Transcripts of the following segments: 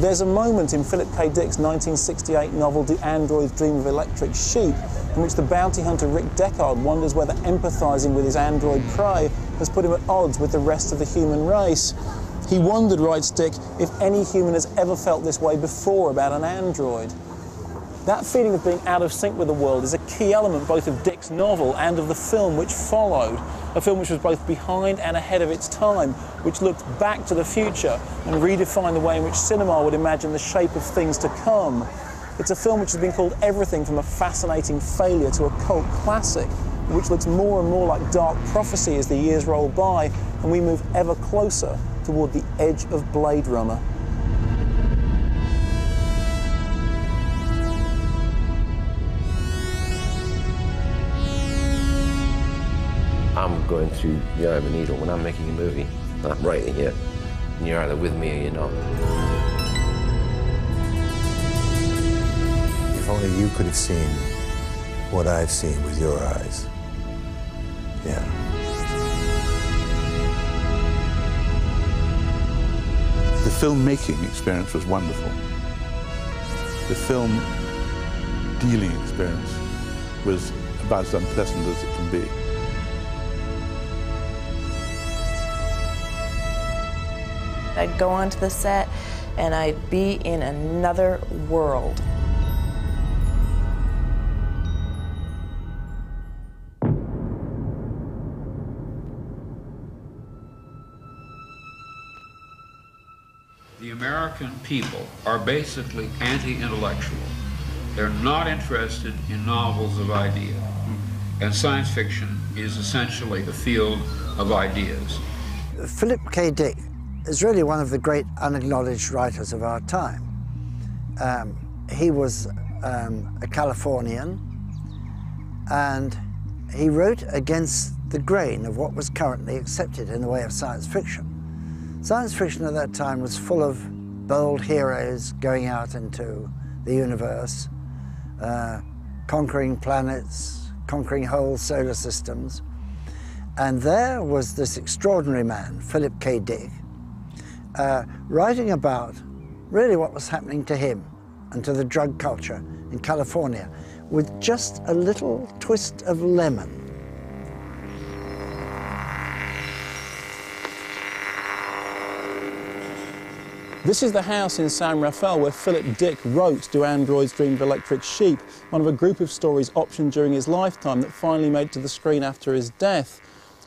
There's a moment in Philip K. Dick's 1968 novel Do Androids Dream of Electric Sheep, in which the bounty hunter Rick Deckard wonders whether empathising with his android prey has put him at odds with the rest of the human race. He wondered, writes Dick, if any human has ever felt this way before about an android. That feeling of being out of sync with the world is a key element both of Dick's novel and of the film which followed, a film which was both behind and ahead of its time, which looked back to the future and redefined the way in which cinema would imagine the shape of things to come. It's a film which has been called everything from a fascinating failure to a cult classic, which looks more and more like dark prophecy as the years roll by and we move ever closer toward the edge of Blade Runner. I'm going through the eye of a needle when I'm making a movie. I'm writing it, and you're either with me or you're not. If only you could have seen what I've seen with your eyes. Yeah. The filmmaking experience was wonderful. The film dealing experience was about as unpleasant as it can be. I'd go onto the set and I'd be in another world. The American people are basically anti-intellectual. They're not interested in novels of idea. And science fiction is essentially the field of ideas. Philip K. Dick is really one of the great unacknowledged writers of our time. He was a Californian, and he wrote against the grain of what was currently accepted in the way of science fiction. Science fiction at that time was full of bold heroes going out into the universe, conquering planets, conquering whole solar systems. And there was this extraordinary man, Philip K. Dick, writing about really what was happening to him and to the drug culture in California with just a little twist of lemon. This is the house in San Rafael where Philip Dick wrote Do Androids Dream of Electric Sheep, one of a group of stories optioned during his lifetime that finally made it to the screen after his death.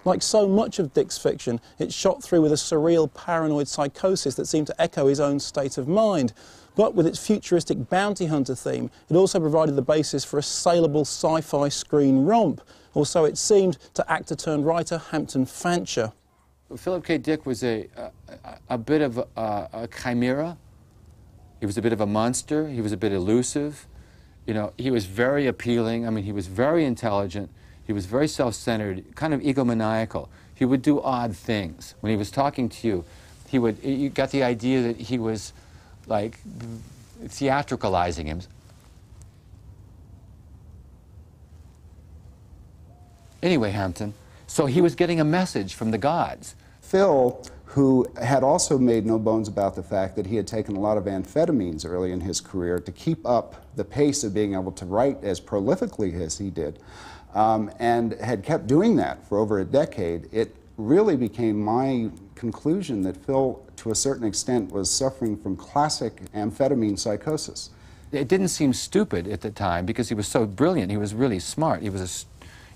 Like so much of Dick's fiction, it's shot through with a surreal paranoid psychosis that seemed to echo his own state of mind. But with its futuristic bounty hunter theme, it also provided the basis for a saleable sci-fi screen romp, or so it seemed to actor-turned-writer Hampton Fancher. Philip K. Dick was a bit of a chimera. He was a bit of a monster. He was a bit elusive. You know, he was very appealing. I mean, he was very intelligent. He was very self-centered, kind of egomaniacal. He would do odd things. When he was talking to you, you got the idea that he was, like, theatricalizing him. Anyway, Hampton, so he was getting a message from the gods. Phil, who had also made no bones about the fact that he had taken a lot of amphetamines early in his career to keep up the pace of being able to write as prolifically as he did, and had kept doing that for over a decade, it really became my conclusion that Phil, to a certain extent, was suffering from classic amphetamine psychosis. It didn't seem stupid at the time because he was so brilliant. He was really smart. He was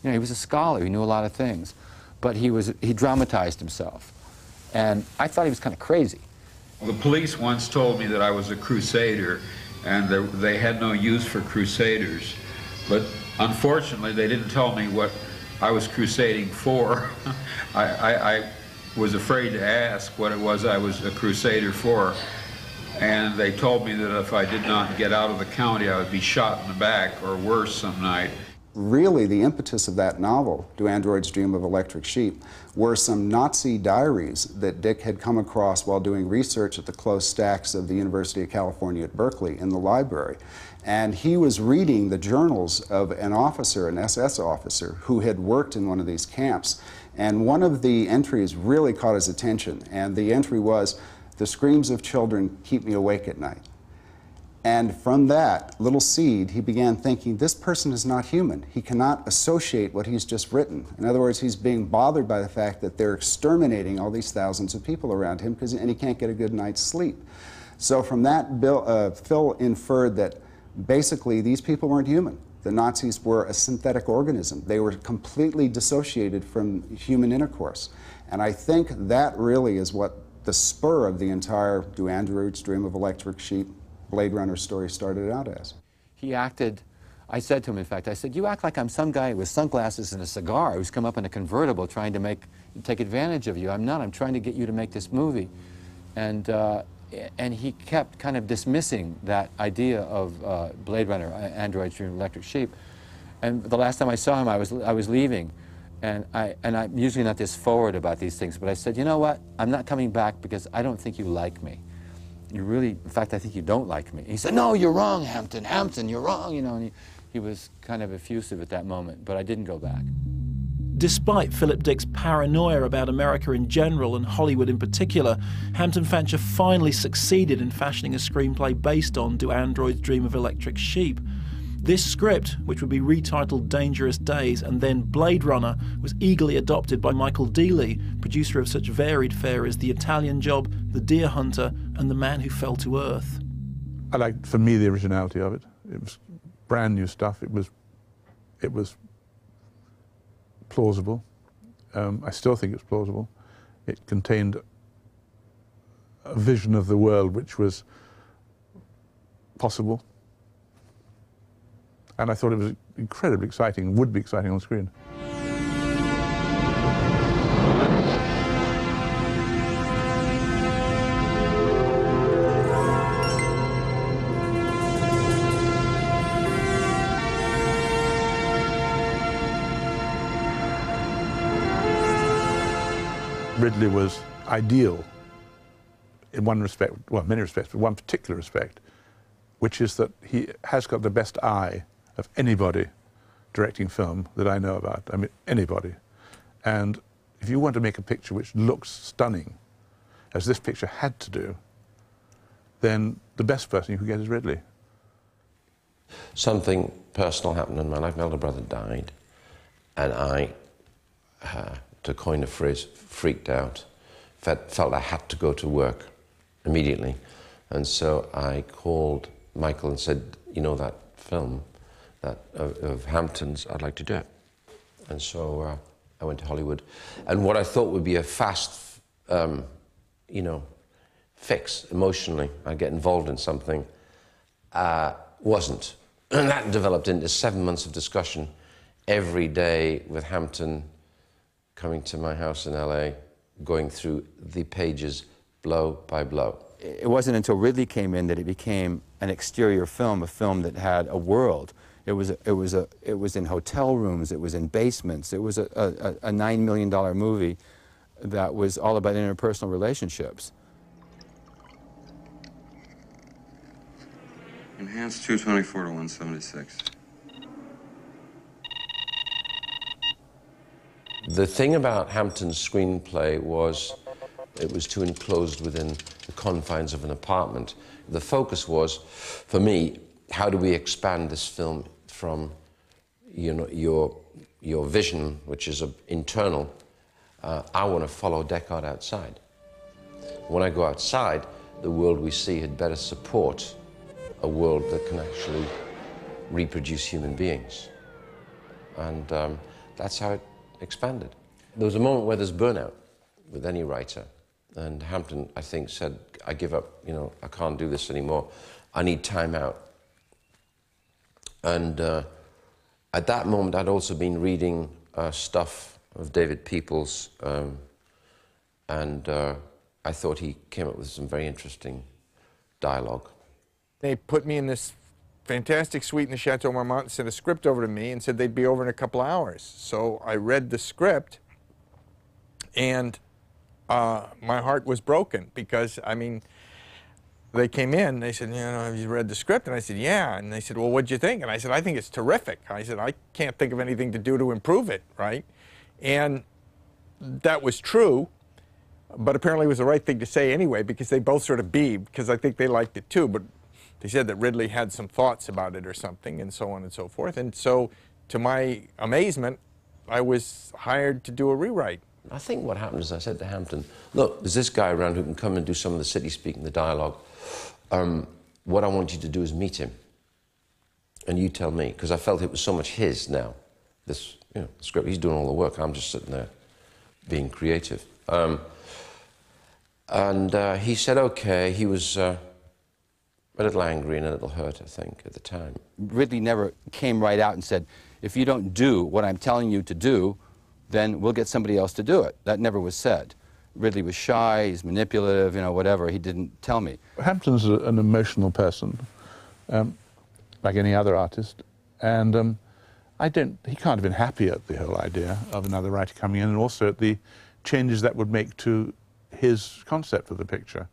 he was a scholar. He knew a lot of things, but he dramatized himself, and I thought he was kind of crazy. The police once told me that I was a crusader, and they had no use for crusaders, but unfortunately, they didn't tell me what I was crusading for. I was afraid to ask what it was I was a crusader for, and they told me that if I did not get out of the county, I would be shot in the back or worse some night. Really, the impetus of that novel, Do Androids Dream of Electric Sheep, were some Nazi diaries that Dick had come across while doing research at the closed stacks of the University of California at Berkeley in the library. And he was reading the journals of an officer, an SS officer, who had worked in one of these camps. And one of the entries really caught his attention. And the entry was, The screams of children keep me awake at night. And from that little seed, he began thinking, this person is not human. He cannot associate what he's just written. In other words, he's being bothered by the fact that they're exterminating all these thousands of people around him, and he can't get a good night's sleep. So from that, Phil inferred that basically these people weren't human. The Nazis were a synthetic organism. They were completely dissociated from human intercourse. And I think that really is what the spur of the entire Do Androids Dream of Electric Sheep Blade Runner story started out as. He acted, I said to him, in fact, I said, you act like I'm some guy with sunglasses and a cigar who's come up in a convertible trying to take advantage of you. I'm not. I'm trying to get you to make this movie. And he kept kind of dismissing that idea of Blade Runner, Androids Dream of Electric Sheep. And the last time I saw him, I was leaving. And I'm usually not this forward about these things, but I said, you know what? I'm not coming back because I don't think you like me. You really, in fact, I think you don't like me. He said, no, you're wrong, Hampton. Hampton, you're wrong, you know. And he was kind of effusive at that moment, but I didn't go back. Despite Philip Dick's paranoia about America in general and Hollywood in particular, Hampton Fancher finally succeeded in fashioning a screenplay based on Do Androids Dream of Electric Sheep. This script, which would be retitled Dangerous Days and then Blade Runner, was eagerly adopted by Michael Dealey, producer of such varied fare as The Italian Job, The Deer Hunter, and The Man Who Fell to Earth. I liked, for me, the originality of it. It was brand new stuff. It was plausible. I still think it's plausible. It contained a vision of the world which was possible. And I thought it was incredibly exciting, would be exciting on screen. Ridley was ideal in one respect, well, many respects, but one particular respect, which is that he has got the best eye of anybody directing film that I know about. I mean, anybody. And if you want to make a picture which looks stunning, as this picture had to do, then the best person you could get is Ridley. Something personal happened in my life. My elder brother died, and I, to coin a phrase, freaked out. Felt I had to go to work immediately. And so I called Michael and said, you know that film of Hampton's, I'd like to do it. And so I went to Hollywood. And what I thought would be a fast, you know, fix emotionally, I'd get involved in something, wasn't. And that developed into 7 months of discussion every day with Hampton coming to my house in LA, going through the pages blow by blow. It wasn't until Ridley came in that it became an exterior film, a film that had a world. It was in hotel rooms, it was in basements, it was a $9 million movie that was all about interpersonal relationships. Enhanced 224 to 176. The thing about Hampton's screenplay was it was too enclosed within the confines of an apartment. The focus was, for me, how do we expand this film from, you know, your vision, which is internal. I want to follow Deckard outside. When I go outside, the world we see had better support a world that can actually reproduce human beings. And that's how it expanded. There was a moment where there's burnout with any writer. And Hampton, I think, said, I give up, you know, I can't do this anymore. I need time out. And at that moment, I'd also been reading stuff of David Peoples, and I thought he came up with some very interesting dialogue. They put me in this fantastic suite in the Chateau Marmont and sent a script over to me and said they'd be over in a couple hours. So I read the script, and my heart was broken because, I mean, they came in, they said, you know, have you read the script? And I said, yeah. And they said, well, what'd you think? And I said, I think it's terrific. I said, I can't think of anything to do to improve it, right? And that was true. But apparently it was the right thing to say anyway, because they both sort of beamed, because I think they liked it too. But they said that Ridley had some thoughts about it or something, and so on and so forth. And so, to my amazement, I was hired to do a rewrite. I think what happened is I said to Hampton, look, there's this guy around who can come and do some of the city speaking, the dialogue. What I want you to do is meet him. And you tell me, because I felt it was so much his now. This, you know, script, he's doing all the work. I'm just sitting there being creative. He said, okay. He was a little angry and a little hurt, I think, at the time. Ridley never came right out and said, if you don't do what I'm telling you to do, then we'll get somebody else to do it. That never was said. Ridley was shy, he's manipulative, you know, whatever. He didn't tell me. Hampton's an emotional person, like any other artist, and he can't have been happy at the whole idea of another writer coming in, and also at the changes that would make to his concept of the picture.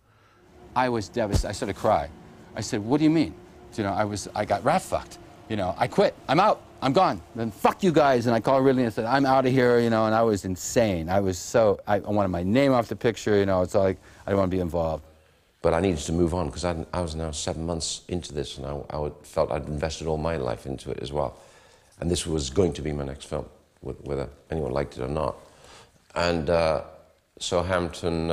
I was devastated. I started to cry. I said, what do you mean? You know, I got rat-fucked. You know, I quit. I'm out. I'm gone. Then fuck you guys. And I called Ridley and said, I'm out of here, you know, and I was insane. I wanted my name off the picture, you know. It's like, I didn't want to be involved. But I needed to move on because I was now 7 months into this, and I felt I'd invested all my life into it as well. And this was going to be my next film, whether anyone liked it or not. And so Hampton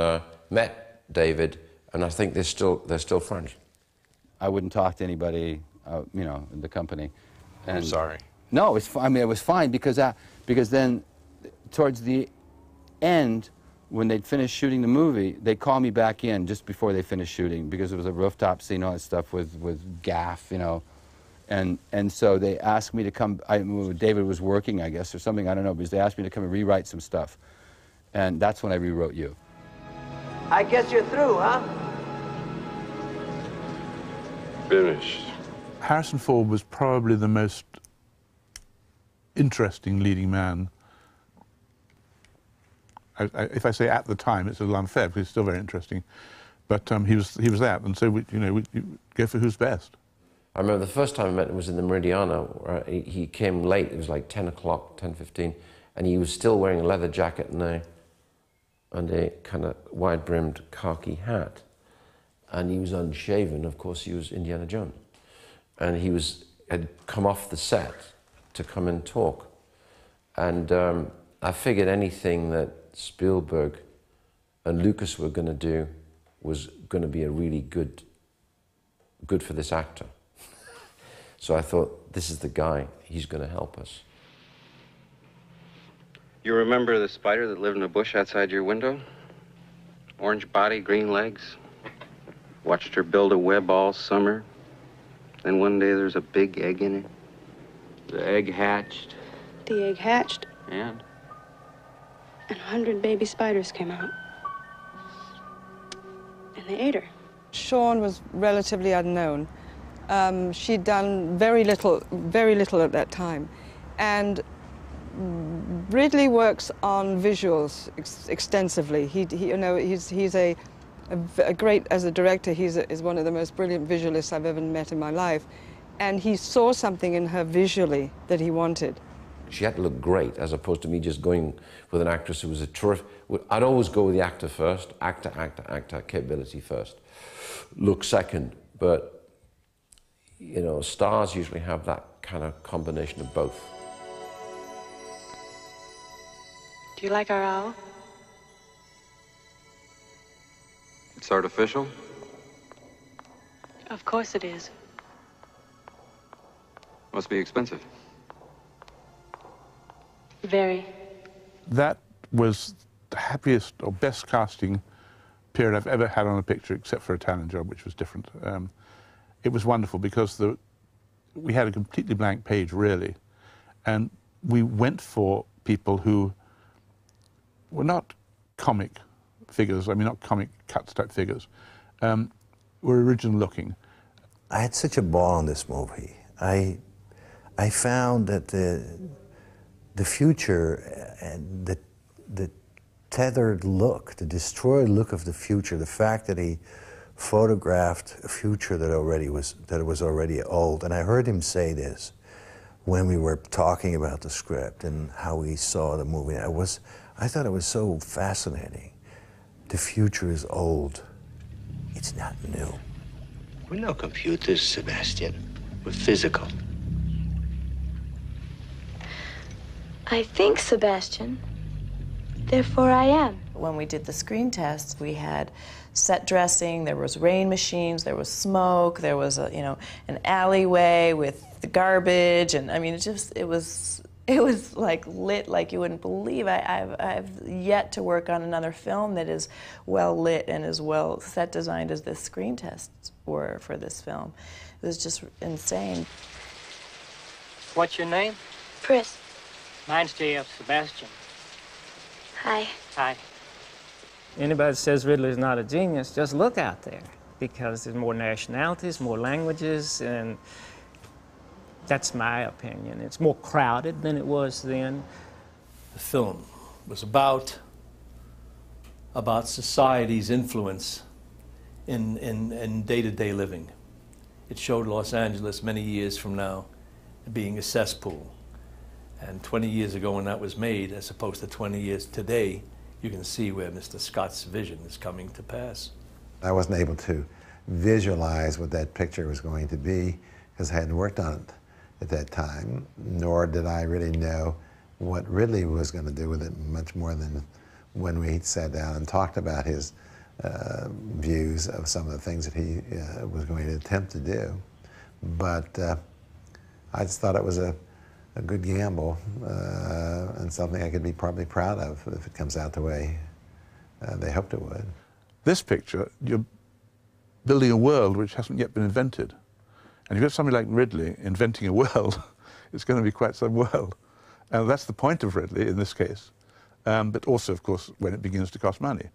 met David, and I think they're still friends. I wouldn't talk to anybody, you know, in the company. And I'm sorry. No, I mean, it was fine because then towards the end, when they'd finished shooting the movie, they called me back in just before they finished shooting because it was a rooftop scene, all that stuff with gaff, you know. And so they asked me to come, David was working, I guess, or something, I don't know, because they asked me to come and rewrite some stuff. And that's when I rewrote you. I guess you're through, huh? Finished. Harrison Ford was probably the most interesting leading man. If I say at the time, it's a little unfair because he's still very interesting. But he was that, and so we go for who's best. I remember the first time I met him was in the Meridiana. Where he came late. It was like 10 o'clock, 10:15, and he was still wearing a leather jacket and a kind of wide-brimmed khaki hat, and he was unshaven. Of course, he was Indiana Jones, and had come off the set to come and talk, and I figured anything that Spielberg and Lucas were going to do was going to be a really good for this actor. So I thought, this is the guy, he's going to help us. You remember the spider that lived in a bush outside your window? Orange body, green legs. Watched her build a web all summer. Then one day there's a big egg in it. The egg hatched. The egg hatched? And? And 100 baby spiders came out. And they ate her. Shaun was relatively unknown. She'd done very little at that time. And Ridley works on visuals extensively. He's a great, as a director, is one of the most brilliant visualists I've ever met in my life. And he saw something in her visually that he wanted. She had to look great, as opposed to me just going with an actress who was a terrific... I'd always go with the actor first, actor, capability first, look second. But, you know, stars usually have that kind of combination of both. Do you like our owl? It's artificial? Of course it is. Must be expensive. Very. That was the happiest or best casting period I've ever had on a picture, except for a talent job, which was different. It was wonderful because we had a completely blank page, really, and we went for people who were not comic figures, I mean, not comic cuts type figures, were original looking. I had such a ball on this movie. I found that the future and the tethered look, the destroyed look of the future, the fact that he photographed a future that was already old. And I heard him say this when we were talking about the script and how he saw the movie. I thought it was so fascinating the future is old. It's not new. We're no computers, Sebastian. We're physical. I think, Sebastian. Therefore I am. When we did the screen test, we had set dressing, there was rain machines, there was smoke, there was a, an alleyway with the garbage, and I mean, it was like lit like you wouldn't believe. I've yet to work on another film that is well lit and as well set designed as this screen tests were for this film. It was just insane. What's your name? Pris. Mine's J.F. Sebastian. Hi. Hi. Anybody that says Ridley's not a genius, just look out there, because there's more nationalities, more languages, and that's my opinion. It's more crowded than it was then. The film was about society's influence in day-to-day living. It showed Los Angeles many years from now being a cesspool. And 20 years ago when that was made, as opposed to 20 years today, you can see where Mr. Scott's vision is coming to pass. I wasn't able to visualize what that picture was going to be because I hadn't worked on it at that time, nor did I really know what Ridley was going to do with it much more than when we sat down and talked about his views of some of the things that he was going to attempt to do. But I just thought it was a good gamble and something I could be probably proud of if it comes out the way they hoped it would. This picture, you're building a world which hasn't yet been invented. And you've got somebody like Ridley inventing a world, it's going to be quite some world. And that's the point of Ridley in this case, but also, of course, when it begins to cost money.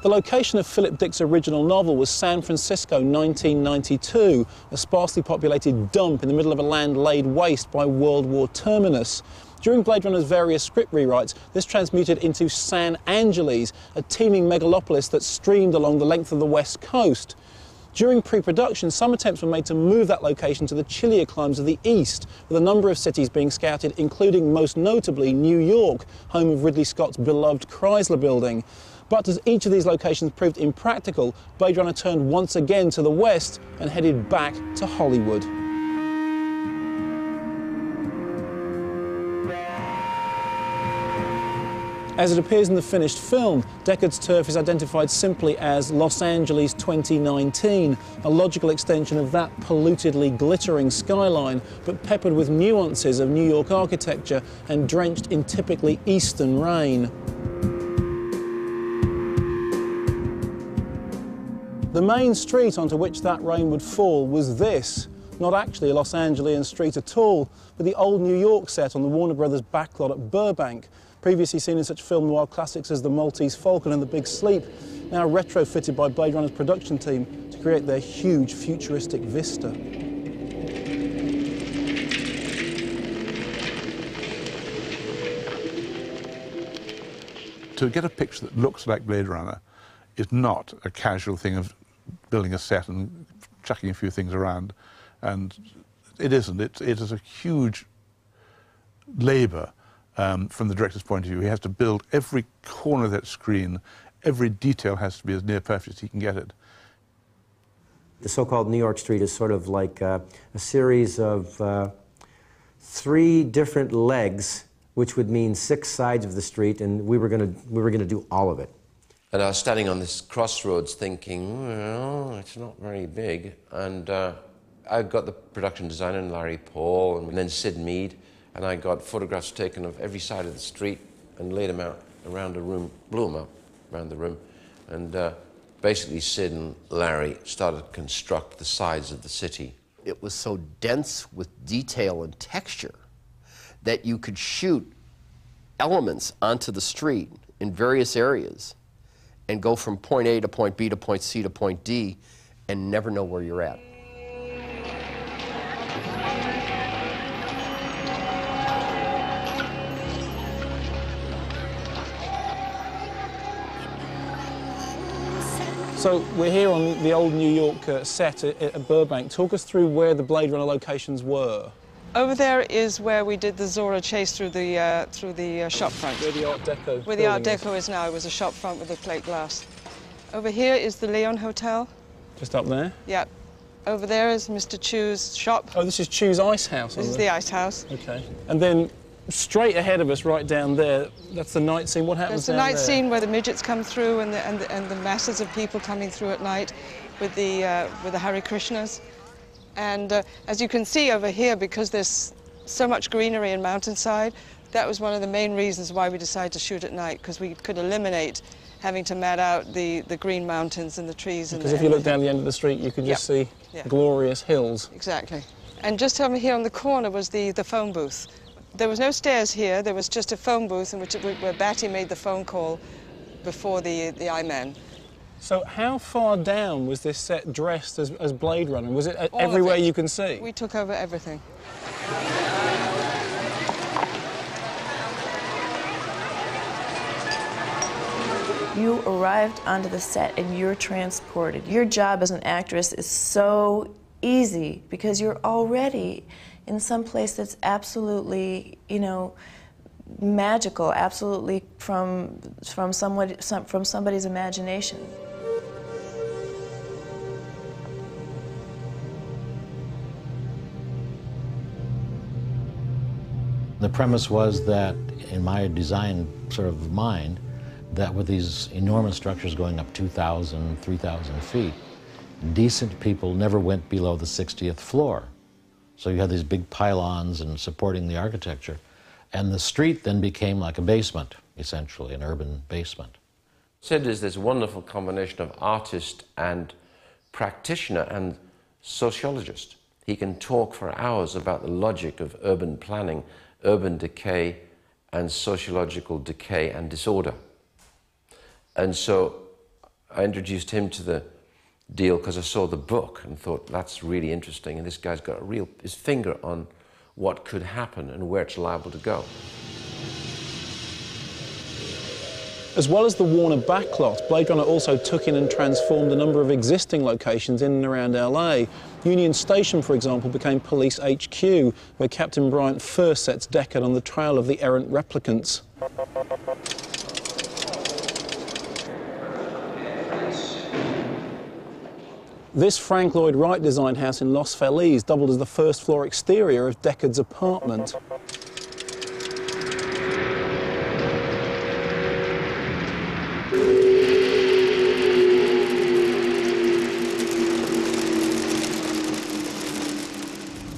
The location of Philip Dick's original novel was San Francisco, 1992, a sparsely populated dump in the middle of a land laid waste by World War terminus. During Blade Runner's various script rewrites, this transmuted into San Angeles, a teeming megalopolis that streamed along the length of the West Coast. During pre-production, some attempts were made to move that location to the chillier climes of the East, with a number of cities being scouted, including most notably New York, home of Ridley Scott's beloved Chrysler Building. But as each of these locations proved impractical, Blade Runner turned once again to the west and headed back to Hollywood. As it appears in the finished film, Deckard's turf is identified simply as Los Angeles 2019, a logical extension of that pollutedly glittering skyline, but peppered with nuances of New York architecture and drenched in typically eastern rain. The main street onto which that rain would fall was this, not actually a Los Angeles street at all, but the old New York set on the Warner Brothers backlot at Burbank, previously seen in such film noir classics as The Maltese Falcon and The Big Sleep, now retrofitted by Blade Runner's production team to create their huge futuristic vista. To get a picture that looks like Blade Runner is not a casual thing of building a set and chucking a few things around, and it isn't. It is a huge labour from the director's point of view. He has to build every corner of that screen. Every detail has to be as near perfect as he can get it. The so-called New York Street is sort of like a series of 3 different legs, which would mean 6 sides of the street, and we were going to do all of it. And I was standing on this crossroads thinking, well, it's not very big. And I got the production designer, Larry Paul, and then Sid Mead, and I got photographs taken of every side of the street and laid them out around the room, blew them up around the room. And basically Sid and Larry started to construct the sides of the city. It was so dense with detail and texture that you could shoot elements onto the street in various areas and go from point A to point B to point C to point D and never know where you're at. So we're here on the old New York set at Burbank. Talk us through where the Blade Runner locations were. Over there is where we did the Zora chase through the shop front. Where the Art Deco. Where the Art Deco is now. It was a shop front with the plate glass. Over here is the Leon Hotel. Just up there? Yeah. Over there is Mr. Chu's shop. Oh, this is Chu's Ice House. This is the Ice House. Okay. And then straight ahead of us, right down there, that's the night scene. What happens down there? There's the night scene where the midgets come through and the masses of people coming through at night with the Hare Krishnas. And as you can see over here, because there's so much greenery and mountainside, that was one of the main reasons why we decided to shoot at night, because we could eliminate having to mat out the green mountains and the trees. Because if you look down the end of the street, you can just see glorious hills. Exactly. And just over here on the corner was the phone booth. There was no stairs here, there was just a phone booth in where Batty made the phone call before the I-Man. So how far down was this set dressed as Blade Runner? Was it everywhere you can see? We took over everything. You arrived onto the set and you're transported. Your job as an actress is so easy because you're already in some place that's absolutely, you know, magical, absolutely from somebody's imagination. The premise was that, in my design sort of mind, that with these enormous structures going up 2,000, 3,000 feet, decent people never went below the 60th floor. So you had these big pylons and supporting the architecture. And the street then became like a basement, essentially, an urban basement. Sid is this wonderful combination of artist and practitioner and sociologist. He can talk for hours about the logic of urban planning, urban decay, and sociological decay and disorder. And so I introduced him to the deal because I saw the book and thought, that's really interesting, and this guy's got his finger on what could happen and where it's liable to go. As well as the Warner backlot, Blade Runner also took in and transformed a number of existing locations in and around LA. Union Station, for example, became Police HQ, where Captain Bryant first sets Deckard on the trail of the errant replicants. This Frank Lloyd Wright designed house in Los Feliz doubled as the first floor exterior of Deckard's apartment.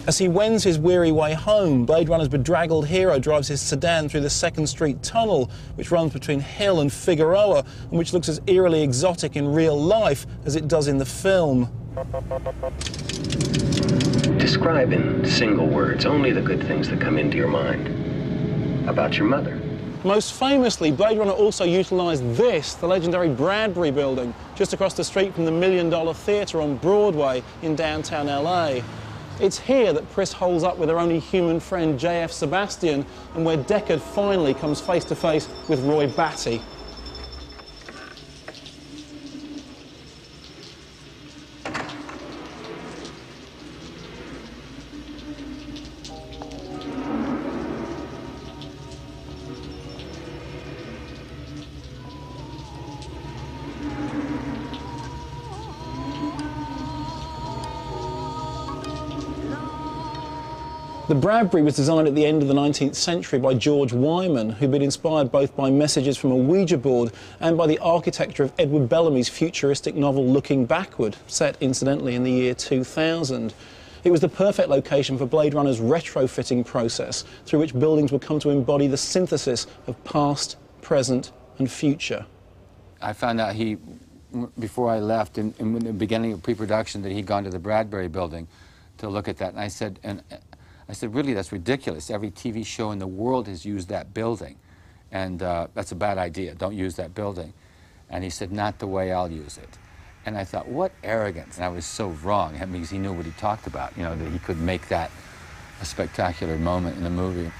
As he wends his weary way home, Blade Runner's bedraggled hero drives his sedan through the 2nd Street Tunnel, which runs between Hill and Figueroa, and which looks as eerily exotic in real life as it does in the film. Describe in single words only the good things that come into your mind about your mother. Most famously, Blade Runner also utilised this, the legendary Bradbury Building, just across the street from the $1 Million Theatre on Broadway in downtown LA. It's here that Pris holes up with her only human friend J.F. Sebastian, and where Deckard finally comes face to face with Roy Batty. The Bradbury was designed at the end of the 19th century by George Wyman, who'd been inspired both by messages from a Ouija board and by the architecture of Edward Bellamy's futuristic novel Looking Backward, set incidentally in the year 2000. It was the perfect location for Blade Runner's retrofitting process, through which buildings would come to embody the synthesis of past, present and future. I found out before I left, in the beginning of pre-production, that he'd gone to the Bradbury Building to look at that, and I said, really, that's ridiculous. Every TV show in the world has used that building, and that's a bad idea. Don't use that building. And he said, not the way I'll use it. And I thought, what arrogance. And I was so wrong, because he knew what he talked about, you know, that he could make that a spectacular moment in the movie.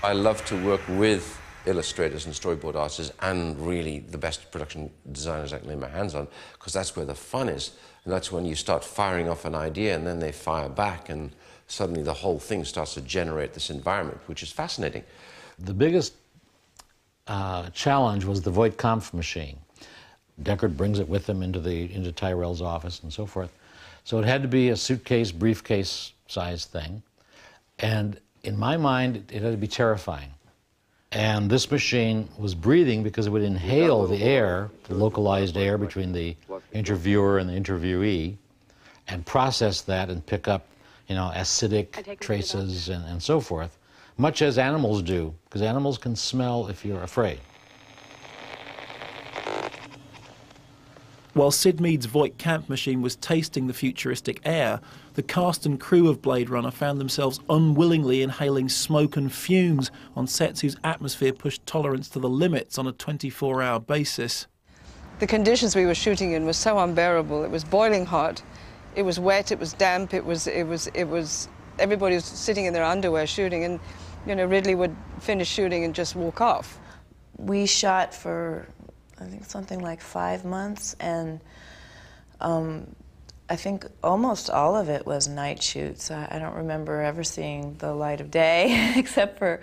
I love to work with illustrators and storyboard artists and really the best production designers I can lay my hands on, because that's where the fun is. And that's when you start firing off an idea and then they fire back and suddenly the whole thing starts to generate this environment, which is fascinating. The biggest challenge was the Voight-Kampff machine. Deckard brings it with him into Tyrell's office and so forth. So it had to be a suitcase, briefcase size thing. And in my mind, it had to be terrifying. And this machine was breathing because it would inhale the air, the localized air between the interviewer and the interviewee, and process that and pick up, you know, acidic traces and so forth, much as animals do, because animals can smell if you're afraid. While Sid Mead's Voight-Kampff machine was tasting the futuristic air, the cast and crew of Blade Runner found themselves unwillingly inhaling smoke and fumes on sets whose atmosphere pushed tolerance to the limits on a 24-hour basis. The conditions we were shooting in were so unbearable. It was boiling hot, it was wet, it was damp, everybody was sitting in their underwear shooting, and you know, Ridley would finish shooting and just walk off. We shot for, I think, something like 5 months, and I think almost all of it was night shoots. I don't remember ever seeing the light of day, except for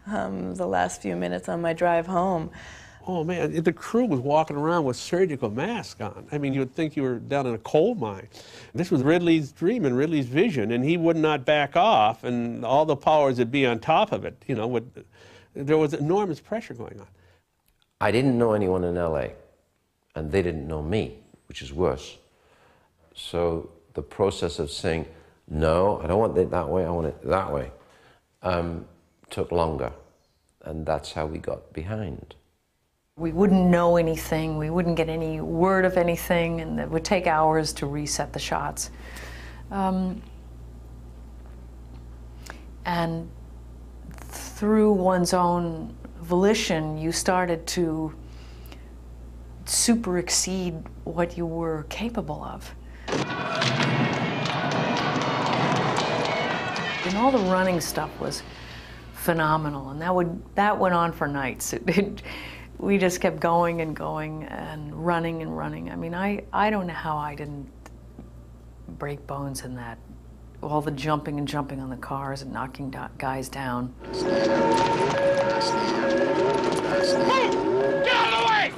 the last few minutes on my drive home. Oh man, the crew was walking around with surgical masks on. I mean, you would think you were down in a coal mine. This was Ridley's dream and Ridley's vision, and he would not back off, and all the powers that be on top of it, you know, there was enormous pressure going on. I didn't know anyone in LA, and they didn't know me, which is worse. So the process of saying, no, I don't want it that way, I want it that way, took longer, and that's how we got behind. We wouldn't know anything, we wouldn't get any word of anything, and it would take hours to reset the shots. And through one's own volition, you started to super exceed what you were capable of. And all the running stuff was phenomenal, and that went on for nights. We just kept going and going and running and running. I mean, I don't know how I didn't break bones in that. All the jumping and jumping on the cars and knocking guys down. Hey! Get out of the way!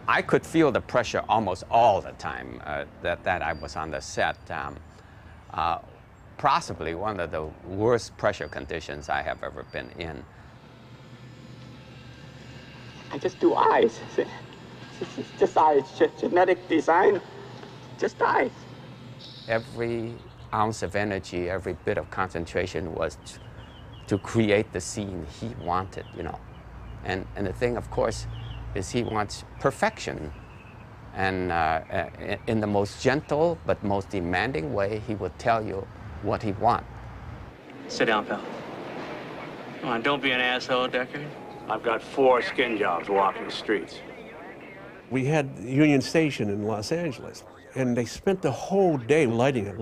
I could feel the pressure almost all the time that I was on the set. Possibly one of the worst pressure conditions I have ever been in. I just do eyes. Just eyes. Genetic design. Just eyes. Every ounce of energy, every bit of concentration was to create the scene he wanted, you know. And the thing, of course, is he wants perfection. And in the most gentle but most demanding way, he would tell you what he wants. Sit down, pal. Come on, don't be an asshole, Deckard. I've got 4 skin jobs walking the streets. We had Union Station in Los Angeles, and they spent the whole day lighting it.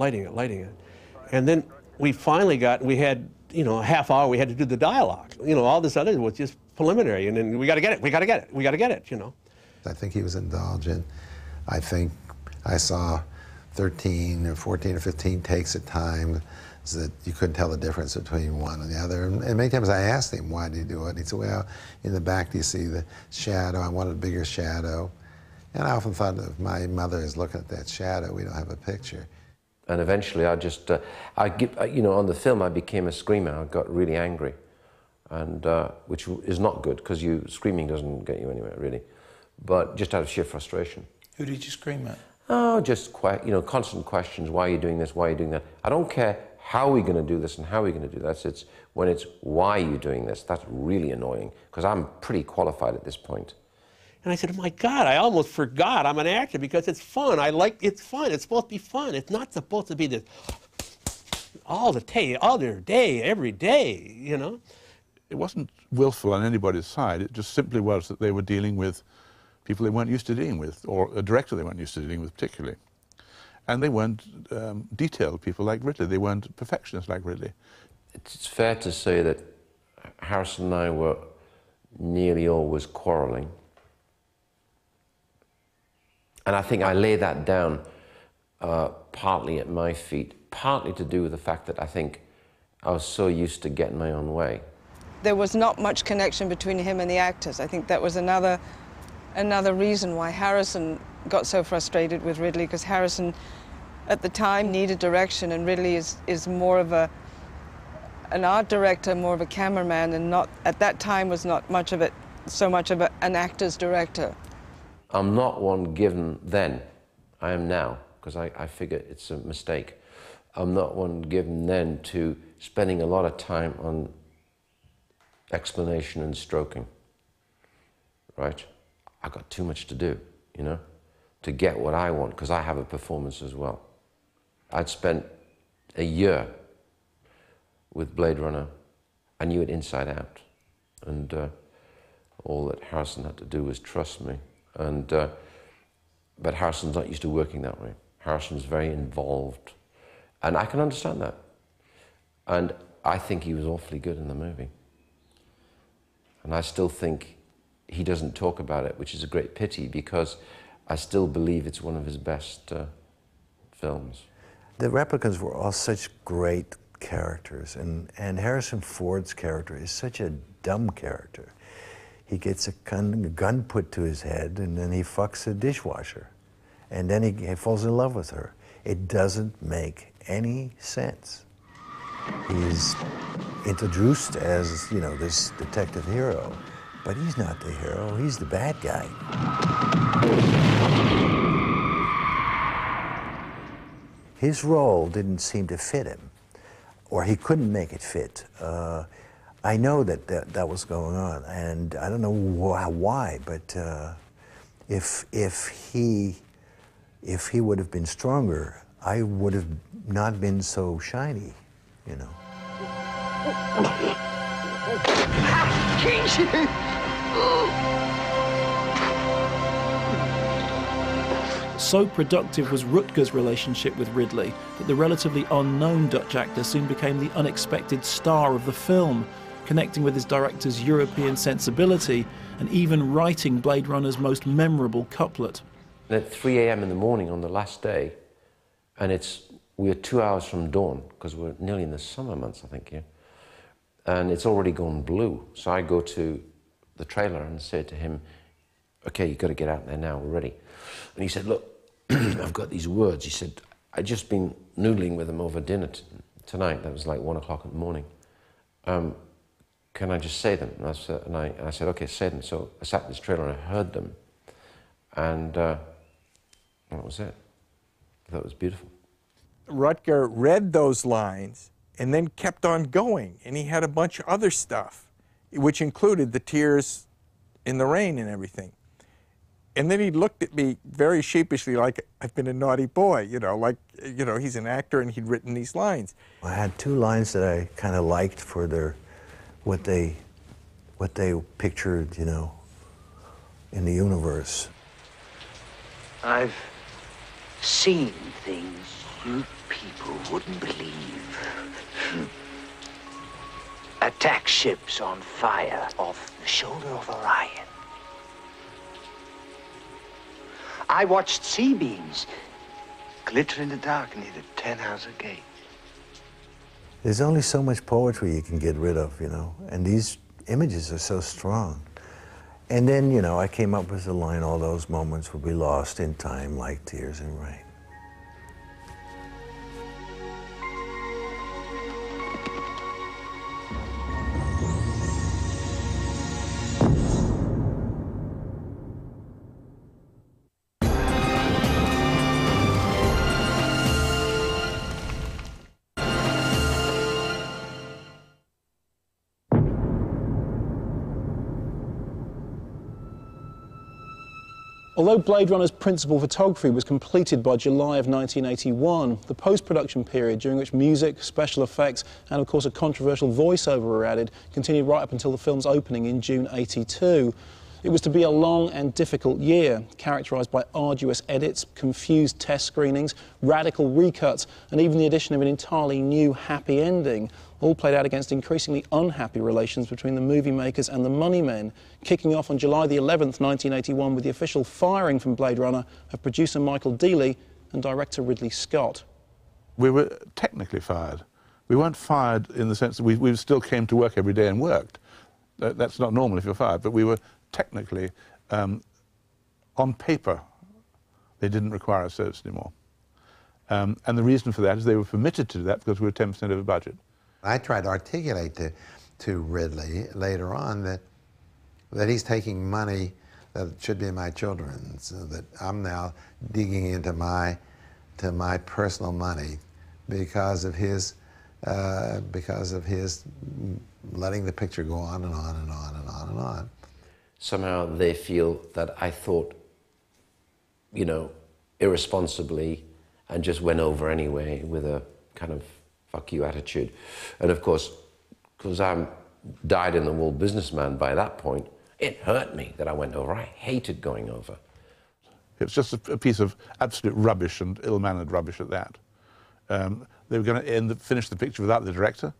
And then we finally we had, you know, a half hour, we had to do the dialogue. You know, all this other was just preliminary, and then we got to get it, you know. I think he was indulgent. I think I saw 13 or 14 or 15 takes at times that you couldn't tell the difference between one and the other. And many times I asked him, why did he do it? And he said, well, in the back do you see the shadow? I wanted a bigger shadow. And I often thought, if my mother is looking at that shadow, we don't have a picture. And eventually I just, you know, on the film I became a screamer. I got really angry, and which is not good, because screaming doesn't get you anywhere, really. But just out of sheer frustration. Who did you scream at? Oh, just, you know, constant questions. Why are you doing this? Why are you doing that? I don't care how are we going to do this and how are we going to do that. It's when it's why are you doing this, that's really annoying, because I'm pretty qualified at this point. And I said, oh my God, I almost forgot I'm an actor, because it's fun. It's fun. It's supposed to be fun. It's not supposed to be this all the day, every day, you know? It wasn't willful on anybody's side. It just simply was that they were dealing with people they weren't used to dealing with, or a director they weren't used to dealing with particularly. And they weren't detailed people like Ridley. They weren't perfectionists like Ridley. It's fair to say that Harrison and I were nearly always quarreling. And I think I lay that down partly at my feet, partly to do with the fact that I think I was so used to getting my own way. There was not much connection between him and the actors. I think that was another reason why Harrison got so frustrated with Ridley, because Harrison at the time needed direction, and Ridley is more of an art director, more of a cameraman, and not, at that time, was not much of it, so much of an actor's director. I'm not one given then. I am now, because I figure it's a mistake. I'm not one given then to spending a lot of time on explanation and stroking, right? I've got too much to do, you know, to get what I want, because I have a performance as well. I'd spent a year with Blade Runner. I knew it inside out, and all that Harrison had to do was trust me. And but Harrison's not used to working that way. Harrison's very involved, and I can understand that. And I think he was awfully good in the movie. And I still think he doesn't talk about it, which is a great pity, because I still believe it's one of his best films. The replicants were all such great characters, and Harrison Ford's character is such a dumb character. He gets a gun put to his head, and then he fucks a dishwasher, and then he falls in love with her. It doesn't make any sense. He's introduced as, you know, this detective hero, but he's not the hero, he's the bad guy. His role didn't seem to fit him, or he couldn't make it fit. I know that was going on, and I don't know why, but if he would have been stronger, I would have not been so shiny, you know. So productive was Rutger's relationship with Ridley that the relatively unknown Dutch actor soon became the unexpected star of the film, connecting with his director's European sensibility and even writing Blade Runner's most memorable couplet. And at 3 a.m. in the morning on the last day, and we're 2 hours from dawn, because we're nearly in the summer months, I think, yeah. And it's already gone blue. So I go to the trailer and say to him, okay, you've got to get out there now, we're ready. And he said, look, I've got these words. He said, I'd just been noodling with them over dinner tonight. That was like 1 o'clock in the morning. Can I just say them? And I said, okay, say them. So I sat in this trailer and I heard them. And that was it. I thought it was beautiful. Rutger read those lines and then kept on going. And he had a bunch of other stuff, which included the tears in the rain and everything. And then he looked at me very sheepishly, like I've been a naughty boy, you know, like, you know, he's an actor and he'd written these lines. I had two lines that I kind of liked for what they pictured, you know, in the universe. I've seen things you people wouldn't believe. Attack ships on fire off the shoulder of Orion. I watched sea beams glitter in the dark near the 10-house gate. There's only so much poetry you can get rid of, you know, and these images are so strong. And then, you know, I came up with the line, all those moments will be lost in time like tears in rain. Although Blade Runner's principal photography was completed by July of 1981, the post-production period, during which music, special effects and of course a controversial voiceover were added, continued right up until the film's opening in June '82. It was to be a long and difficult year, characterised by arduous edits, confused test screenings, radical recuts, and even the addition of an entirely new happy ending, all played out against increasingly unhappy relations between the movie makers and the money men, kicking off on July the 11th, 1981, with the official firing from Blade Runner of producer Michael Dealey and director Ridley Scott. We were technically fired. We weren't fired in the sense that we still came to work every day and worked. That's not normal if you're fired, but we were technically, on paper, they didn't require our service anymore. And the reason for that is they were permitted to do that because we were 10% over budget. I tried to articulate to Ridley later on that he's taking money that should be my children's, so that I'm now digging into my personal money because of his letting the picture go on and on and on and on and on. Somehow they feel that I thought, you know, irresponsibly and just went over anyway with a kind of fuck you attitude. And of course, because I'm dyed-in-the-wool businessman by that point, it hurt me that I went over. I hated going over. It's just a piece of absolute rubbish and ill-mannered rubbish at that. They were going to finish the picture without the director?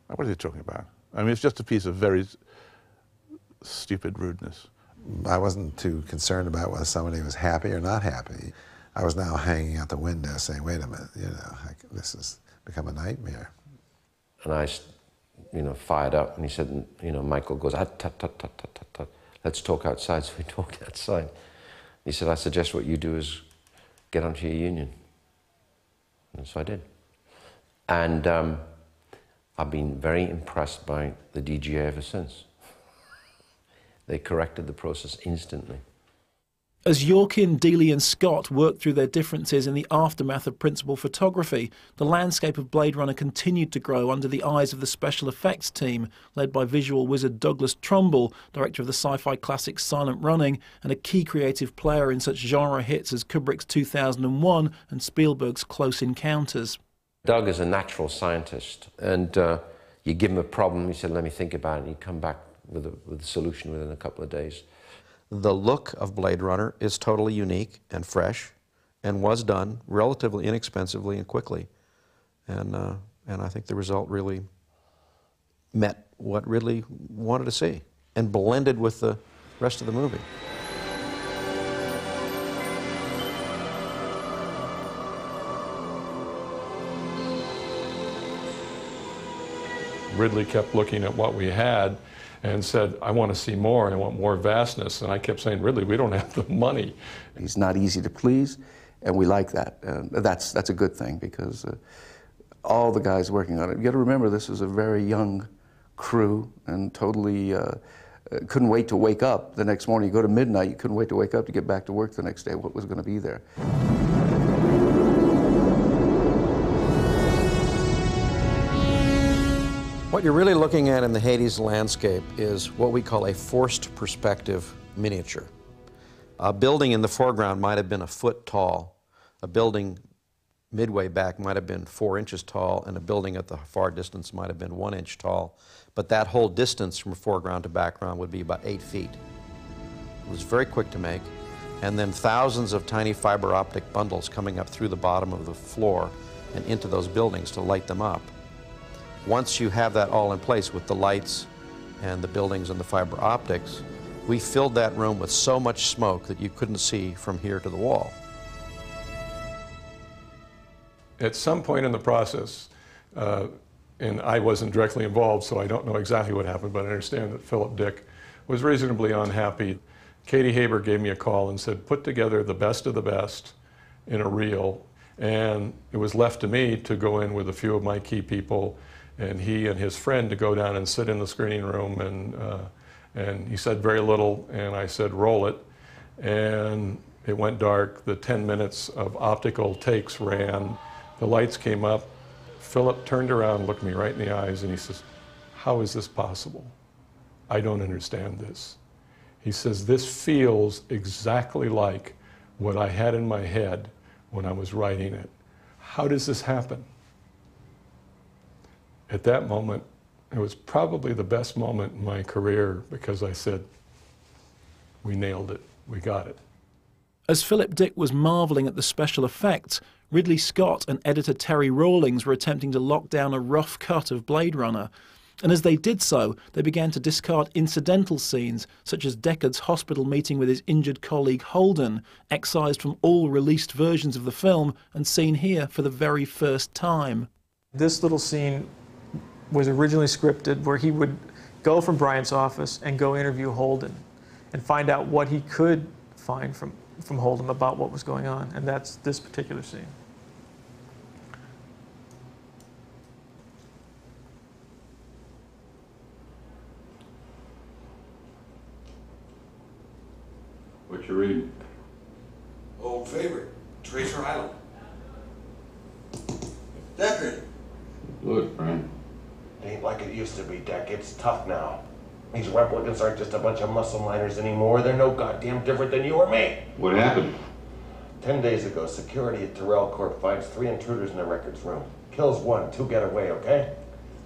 What are they talking about? I mean, it's just a piece of very stupid rudeness. I wasn't too concerned about whether somebody was happy or not happy. I was now hanging out the window saying, wait a minute, you know, this has become a nightmare. And I, you know, fired up, and he said, you know, Michael goes, tut, tut, tut, tut, tut, tut. Let's talk outside. So we talked outside. He said, I suggest what you do is get onto your union. And so I did. And I've been very impressed by the DGA ever since. They corrected the process instantly. As Yorkin, Dealey and Scott worked through their differences in the aftermath of principal photography, the landscape of Blade Runner continued to grow under the eyes of the special effects team, led by visual wizard Douglas Trumbull, director of the sci-fi classic Silent Running, and a key creative player in such genre hits as Kubrick's 2001 and Spielberg's Close Encounters. Doug is a natural scientist, and you give him a problem, he said, let me think about it, and he'd come back with a solution within a couple of days. The look of Blade Runner is totally unique and fresh and was done relatively inexpensively and quickly. And I think the result really met what Ridley wanted to see and blended with the rest of the movie. Ridley kept looking at what we had and said, I want to see more, and I want more vastness. And I kept saying, Ridley, we don't have the money. He's not easy to please, and we like that. That's a good thing, because all the guys working on it, you got to remember this is a very young crew and totally couldn't wait to wake up the next morning. You go to midnight, you couldn't wait to wake up to get back to work the next day, what was going to be there. What you're really looking at in the Hades landscape is what we call a forced perspective miniature. A building in the foreground might have been a foot tall. A building midway back might have been 4 inches tall, and a building at the far distance might have been 1 inch tall. But that whole distance from foreground to background would be about 8 feet. It was very quick to make, and then thousands of tiny fiber optic bundles coming up through the bottom of the floor and into those buildings to light them up. Once you have that all in place with the lights and the buildings and the fiber optics, we filled that room with so much smoke that you couldn't see from here to the wall. At some point in the process, and I wasn't directly involved, so I don't know exactly what happened, but I understand that Philip Dick was reasonably unhappy. Katie Haber gave me a call and said, put together the best of the best in a reel, and it was left to me to go in with a few of my key people, and he and his friend to go down and sit in the screening room, and he said very little, and I said, roll it, and it went dark. The 10 minutes of optical takes ran, the lights came up. Philip turned around, looked me right in the eyes, and he says, how is this possible? I don't understand this. He says, this feels exactly like what I had in my head when I was writing it. How does this happen? At that moment, it was probably the best moment in my career, because I said, we nailed it, we got it. As Philip Dick was marvelling at the special effects, Ridley Scott and editor Terry Rawlings were attempting to lock down a rough cut of Blade Runner. And as they did so, they began to discard incidental scenes, such as Deckard's hospital meeting with his injured colleague Holden, excised from all released versions of the film and seen here for the very first time. This little scene was originally scripted where he would go from Bryant's office and go interview Holden and find out what he could find from Holden about what was going on, and that's this particular scene. What you reading? Old favorite, Tracer Island. Deckard. Good, friend. It ain't like it used to be, Deck. It's tough now. These replicants aren't just a bunch of muscle miners anymore. They're no goddamn different than you or me. What happened? 10 days ago, security at Tyrell Corp finds 3 intruders in the records room. Kills 1, 2 get away, okay?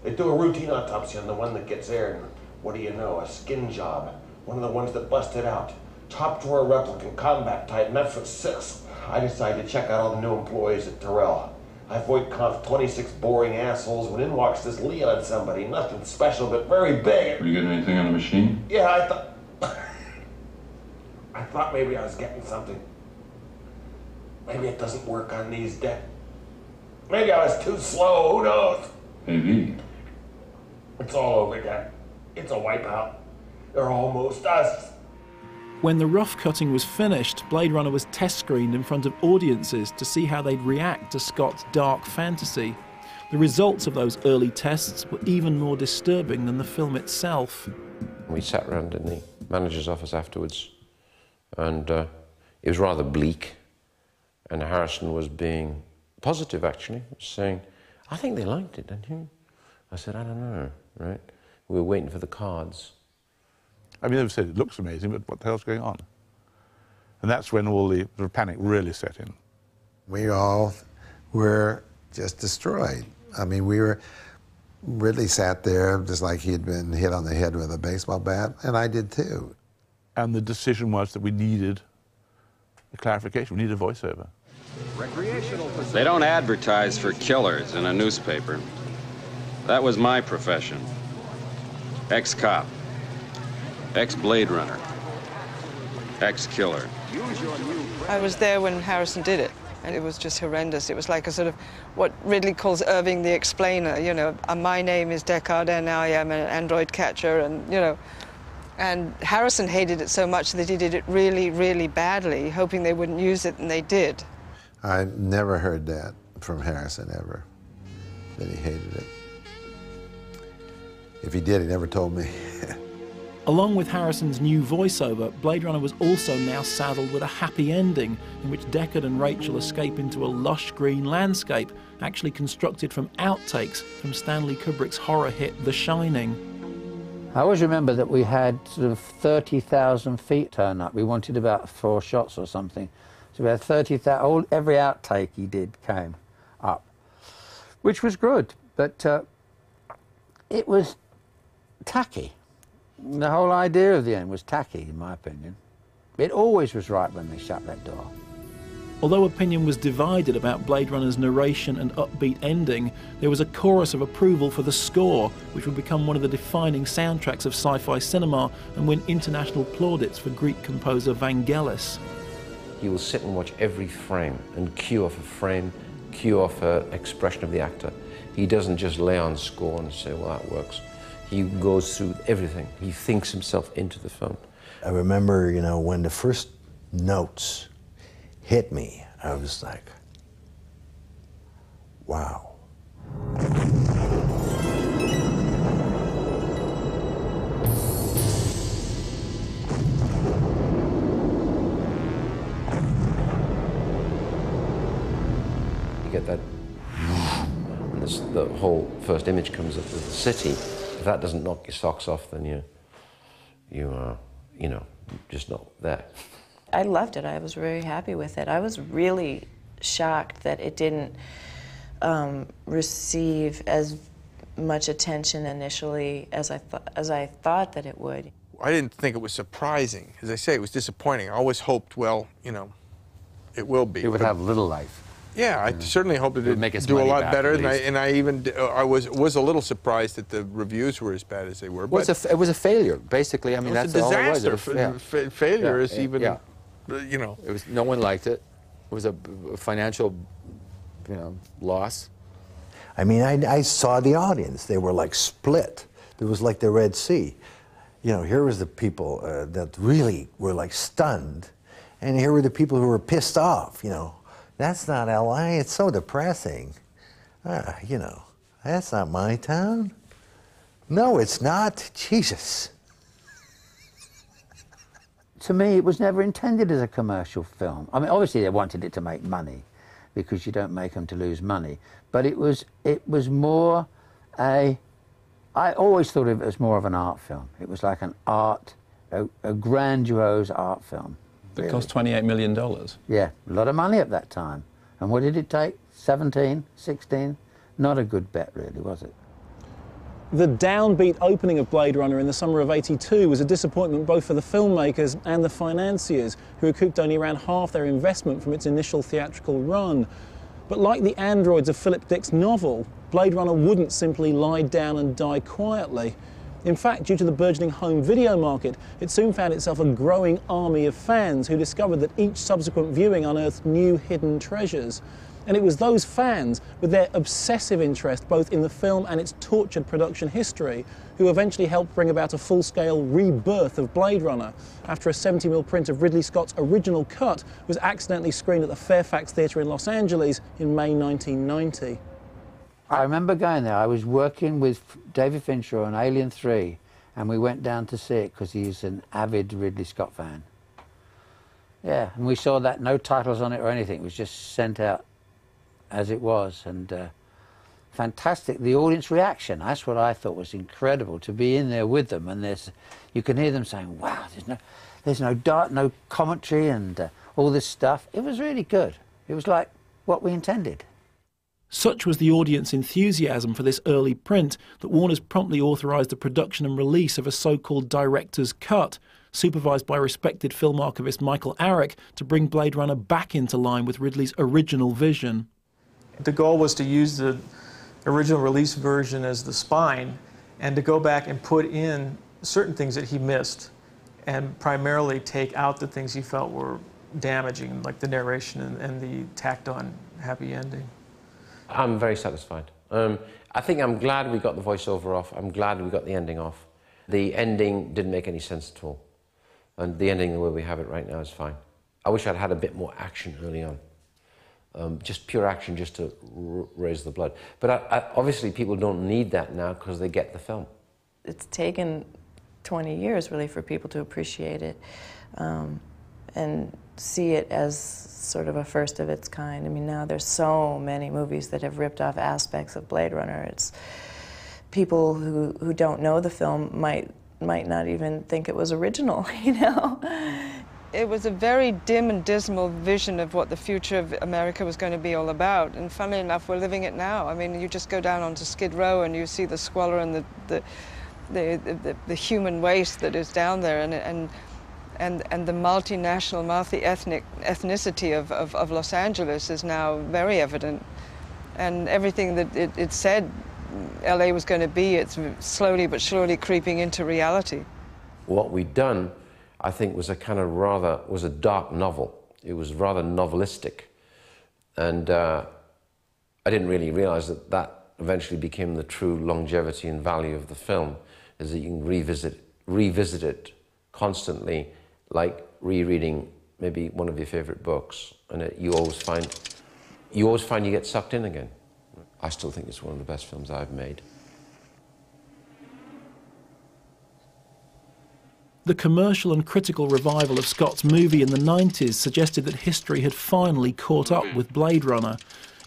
They do a routine autopsy on the one that gets aired, and what do you know, a skin job. One of the ones that busted out. Top drawer replicant, combat type, met for 6. I decided to check out all the new employees at Tyrell. I void conf 26 boring assholes when in walks this Leon somebody. Nothing special, but very big. Were you getting anything on the machine? Yeah, I thought maybe I was getting something. Maybe it doesn't work on these Deck. Maybe I was too slow, who knows? Maybe. It's all over again. It's a wipeout. They're almost us. When the rough cutting was finished, Blade Runner was test screened in front of audiences to see how they'd react to Scott's dark fantasy. The results of those early tests were even more disturbing than the film itself. We sat around in the manager's office afterwards, and it was rather bleak, and Harrison was being positive, actually, saying, I think they liked it, didn't you? I said, I don't know, right? We were waiting for the cards. I mean, they've said it looks amazing, but what the hell's going on? And that's when all the panic really set in. We all were just destroyed. I mean, Ridley sat there just like he'd been hit on the head with a baseball bat, and I did too. And the decision was that we needed a clarification, we needed a voiceover. They don't advertise for killers in a newspaper. That was my profession. Ex-cop. Ex-Blade Runner. Ex-killer. I was there when Harrison did it, and it was just horrendous. It was like a sort of what Ridley calls Irving the Explainer, you know, my name is Deckard and I am an android catcher, and, you know. And Harrison hated it so much that he did it really, really badly, hoping they wouldn't use it, and they did. I never heard that from Harrison, ever, that he hated it. If he did, he never told me. Along with Harrison's new voiceover, Blade Runner was also now saddled with a happy ending in which Deckard and Rachel escape into a lush green landscape, actually constructed from outtakes from Stanley Kubrick's horror hit The Shining. I always remember that we had sort of 30,000 feet turn up. We wanted about 4 shots or something. So we had 30,000, every outtake he did came up, which was good, but it was tacky. The whole idea of the end was tacky, in my opinion. It always was right when they shut that door. Although opinion was divided about Blade Runner's narration and upbeat ending, there was a chorus of approval for the score, which would become one of the defining soundtracks of sci-fi cinema and win international plaudits for Greek composer Vangelis. He will sit and watch every frame and cue off a frame, cue off an expression of the actor. He doesn't just lay on score and say, well, that works. He goes through everything. He thinks himself into the film. I remember, you know, when the first notes hit me, I was like, wow. You get that, and the whole first image comes up with the city. If that doesn't knock your socks off, then you are, you know, just not there. I loved it. I was very happy with it. I was really shocked that it didn't receive as much attention initially as I thought that it would. I didn't think it was surprising. As I say, it was disappointing. I always hoped, well, you know, it will be. It would have little life. Yeah, I certainly hoped it would do a lot better, and I was a little surprised that the reviews were as bad as they were. Well, it was a failure, basically. I mean, that's all it was. It was a disaster. Failure is even, you know. It was, no one liked it. It was a financial, you know, loss. I mean, I saw the audience. They were like split. It was like the Red Sea. You know, here was the people that really were like stunned, and here were the people who were pissed off, you know. That's not LA, it's so depressing. You know, that's not my town. No, it's not. Jesus. To me, it was never intended as a commercial film. I mean, obviously they wanted it to make money, because you don't make them to lose money. But it was more I always thought of it as more of an art film. It was like an art, a grandiose art film. That cost $28 million. Yeah, a lot of money at that time. And what did it take? 17, 16? Not a good bet, really, was it? The downbeat opening of Blade Runner in the summer of '82 was a disappointment both for the filmmakers and the financiers, who recouped only around half their investment from its initial theatrical run. But like the androids of Philip Dick's novel, Blade Runner wouldn't simply lie down and die quietly. In fact, due to the burgeoning home video market, it soon found itself a growing army of fans who discovered that each subsequent viewing unearthed new hidden treasures. And it was those fans, with their obsessive interest both in the film and its tortured production history, who eventually helped bring about a full-scale rebirth of Blade Runner, after a 70mm print of Ridley Scott's original cut was accidentally screened at the Fairfax Theatre in Los Angeles in May 1990. I remember going there. I was working with David Fincher on Alien 3, and we went down to see it because he's an avid Ridley Scott fan. Yeah, and we saw that no titles on it or anything. It was just sent out as it was, and fantastic. The audience reaction, that's what I thought was incredible, to be in there with them, and you can hear them saying, wow, there's no commentary and all this stuff. It was really good. It was like what we intended. Such was the audience enthusiasm for this early print that Warner's promptly authorised the production and release of a so-called director's cut, supervised by respected film archivist Michael Arick, to bring Blade Runner back into line with Ridley's original vision. The goal was to use the original release version as the spine and to go back and put in certain things that he missed and primarily take out the things he felt were damaging, like the narration and the tacked-on happy ending. I'm very satisfied. I think I'm glad we got the voiceover off. I'm glad we got the ending off. The ending didn't make any sense at all. And the ending, the way we have it right now, is fine. I wish I'd had a bit more action early on. Just pure action, just to raise the blood. But obviously people don't need that now because they get the film. It's taken 20 years, really, for people to appreciate it and see it as sort of a first of its kind. I mean, now there's so many movies that have ripped off aspects of Blade Runner. It's people who don't know the film might not even think it was original, you know? It was a very dim and dismal vision of what the future of America was going to be all about. And funnily enough, we're living it now. I mean, you just go down onto Skid Row and you see the squalor and the human waste that is down there, and the multinational, ethnicity of Los Angeles is now very evident. And everything that it said LA was going to be, it's slowly but surely creeping into reality. What we'd done, I think, was a dark novel. It was rather novelistic. And I didn't really realize that eventually became the true longevity and value of the film, is that you can revisit it constantly, like rereading maybe one of your favorite books, and you always find you get sucked in again. I still think it's one of the best films I've made. The commercial and critical revival of Scott's movie in the 90s suggested that history had finally caught up with Blade Runner.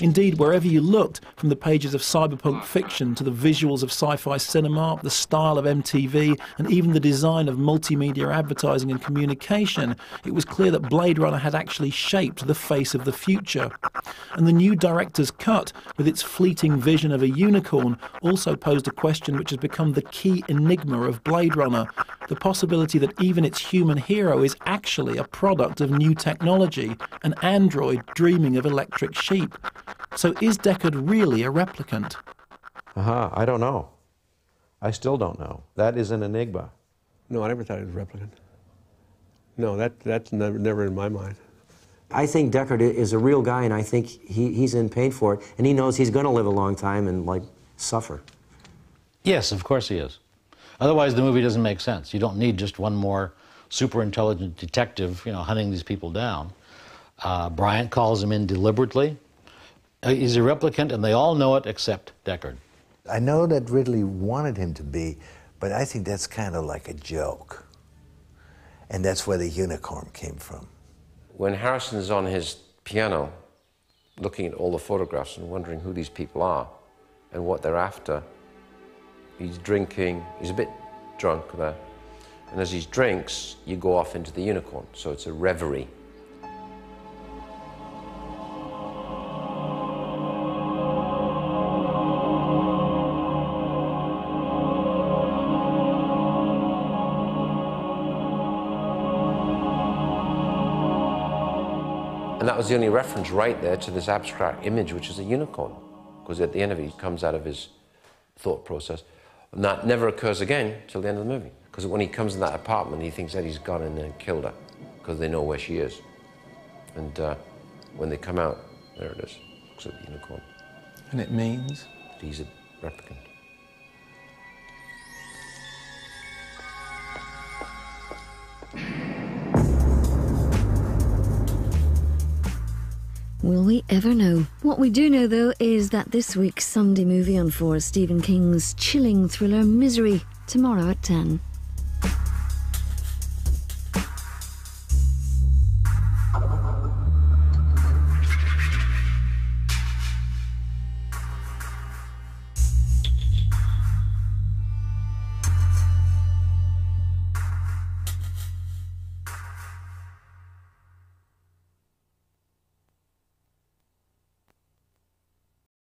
Indeed, wherever you looked, from the pages of cyberpunk fiction to the visuals of sci-fi cinema, the style of MTV, and even the design of multimedia advertising and communication, it was clear that Blade Runner had actually shaped the face of the future. And the new director's cut, with its fleeting vision of a unicorn, also posed a question which has become the key enigma of Blade Runner: the possibility that even its human hero is actually a product of new technology, an android dreaming of electric sheep. So is Deckard really a replicant? I don't know. I still don't know. That is an enigma. No, I never thought he was a replicant. No, that's never in my mind. I think Deckard is a real guy, and I think he's in pain for it, and he knows he's going to live a long time and, like, suffer. Yes, of course he is. Otherwise, the movie doesn't make sense. You don't need just one more super intelligent detective, you know, hunting these people down. Bryant calls him in deliberately. He's a replicant, and they all know it except Deckard. I know that Ridley wanted him to be, but I think that's kind of like a joke. And that's where the unicorn came from. When Harrison's on his piano, looking at all the photographs and wondering who these people are and what they're after, he's drinking, he's a bit drunk there. And as he drinks, you go off into the unicorn, so it's a reverie. And that was the only reference right there to this abstract image, which is a unicorn. Because at the end of it, he comes out of his thought process. And that never occurs again till the end of the movie. Because when he comes in that apartment, he thinks Eddie's gone in there and killed her. Because they know where she is. And when they come out, there it is. Looks like the unicorn. And it means? He's a replicant. Will we ever know? What we do know, though, is that this week's Sunday movie on 4 is Stephen King's chilling thriller Misery, tomorrow at 10.